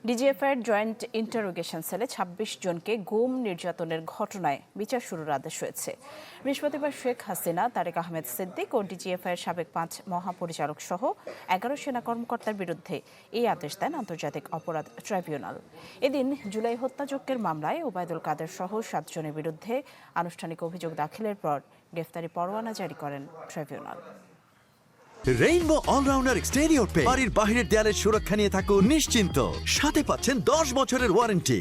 ডিজিএফআইয়ের joint interrogation সেলে ২৬ জনকে গুম নির্যাতনের ঘটনায় বিচার শুরুর আদেশ হয়েছে। বৃহস্পতিবার শেখ হাসিনা, তারেক আহমেদ সিদ্দিক ও ডিজিএফআইয়ের সাবেক ৫ মহাপরিচালক সহ ১১ সেনা কর্মকর্তার বিরুদ্ধে এই আদেশ দেন আন্তর্জাতিক অপরাধ ট্রাইব্যুনাল। এদিন জুলাই হত্যাযজ্ঞের মামলায় ওবায়দুল কাদের সহ ৭ জনের বিরুদ্ধে আনুষ্ঠানিক অভিযোগ দাখিলের পর গ্রেফতারি পরোয়ানা জারি করেন ট্রাইব্যুনাল। রেইনবো অলরাউন্ডার এক্সটেরিয়র পে বাড়ির বাহিরের দেয়ালের সুরক্ষা নিয়ে থাকুন নিশ্চিন্ত, সাথে পাচ্ছেন 10 বছরের ওয়ারেন্টি।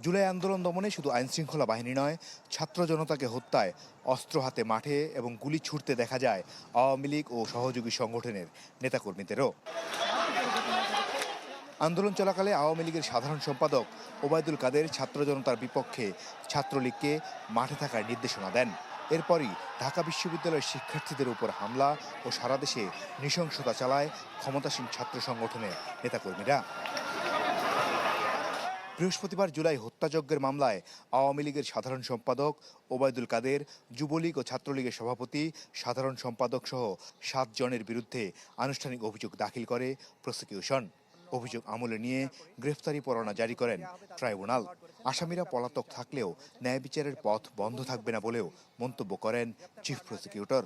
জুলাই আন্দোলন দমনে শুধু আইনশৃঙ্খলা বাহিনী নয়, ছাত্র জনতাকে হত্যায় অস্ত্র হাতে মাঠে এবং গুলি ছুড়তে দেখা যায় আওয়ামী লীগ ও সহযোগী সংগঠনের নেতাকর্মীদেরও। আন্দোলন চলাকালে আওয়ামী লীগের সাধারণ সম্পাদক ওবায়দুল কাদের ছাত্র জনতার বিপক্ষে ছাত্রলীগকে মাঠে থাকার নির্দেশনা দেন। এরপরই ঢাকা বিশ্ববিদ্যালয়ের শিক্ষার্থীদের উপর হামলা ও সারা দেশে নৃশংসতা চালায় ক্ষমতাসীন ছাত্র সংগঠনের নেতাকর্মীরা। বৃহস্পতিবার জুলাই হত্যাযজ্ঞের মামলায় আওয়ামী লীগের সাধারণ সম্পাদক ওবায়দুল কাদের, যুবলীগ ও ছাত্রলীগের সভাপতি, সাধারণ সম্পাদক সহ ৭ জনের বিরুদ্ধে আনুষ্ঠানিক অভিযোগ দাখিল করে প্রসিকিউশন। অভিযোগ আমলে নিয়ে গ্রেফতারি পরোয়ানা জারি করেন ট্রাইব্যুনাল। আসামিরা পলাতক থাকলেও ন্যায় বিচারের পথ বন্ধ থাকবে না বলেও মন্তব্য করেন চিফ প্রসিকিউটর।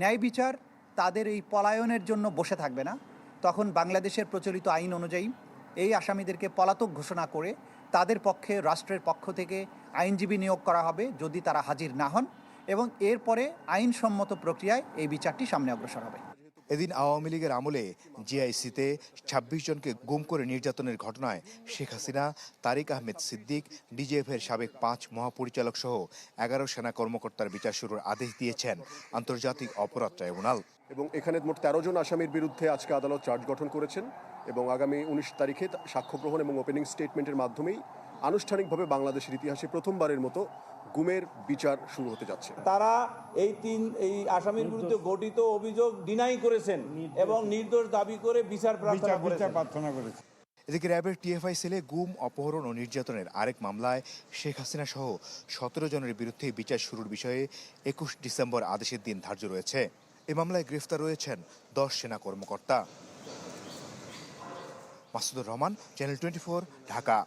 ন্যায় বিচার তাদের এই পলায়নের জন্য বসে থাকবে না। তখন বাংলাদেশের প্রচলিত আইন অনুযায়ী এই আসামিদেরকে পলাতক ঘোষণা করে তাদের পক্ষে রাষ্ট্রের পক্ষ থেকে আইনজীবী নিয়োগ করা হবে যদি তারা হাজির না হন, এবং এরপরে আইনসম্মত প্রক্রিয়ায় এই বিচারটি সামনে অগ্রসর হবে। এদিন আওয়ামী লীগের আমলে জিআইসিতে ২৬ জনকে গুম করে নির্যাতনের ঘটনায় শেখ হাসিনা, তারেক আহমেদ সিদ্দিক, ডিজিএফের সাবেক ৫ মহাপরিচালক সহ ১১ সেনা কর্মকর্তার বিচার শুরুর আদেশ দিয়েছেন আন্তর্জাতিক অপরাধ ট্রাইব্যুনাল। এবং এখানে মোট ১৩ জন আসামির বিরুদ্ধে আজকে আদালত চার্জ গঠন করেছেন এবং আগামী ১৯ তারিখে সাক্ষ্য গ্রহণ এবং ওপেনিং স্টেটমেন্টের মাধ্যমেই আনুষ্ঠানিকভাবে বাংলাদেশের ইতিহাসে প্রথমবারের মতো গুমের বিচার শুরু হতে যাচ্ছে। তারা এই আসামির বিরুদ্ধে গঠিত অভিযোগ ডিনাই করেছেন এবং নির্দোষ দাবি করে বিচার প্রার্থনা করেছেন। এদিকে র্যাবের টিএফআই সেলে গুম, অপহরণ ও নির্যাতনের আরেক মামলায় শেখ হাসিনা সহ ১৭ জনের বিরুদ্ধে বিচার শুরুর বিষয়ে ২১ ডিসেম্বর আদেশের দিন ধার্য রয়েছে। এ মামলায় গ্রেফতার রয়েছেন ১০ সেনা কর্মকর্তা। মাসুদুর রহমান, চ্যানেল 24, ঢাকা।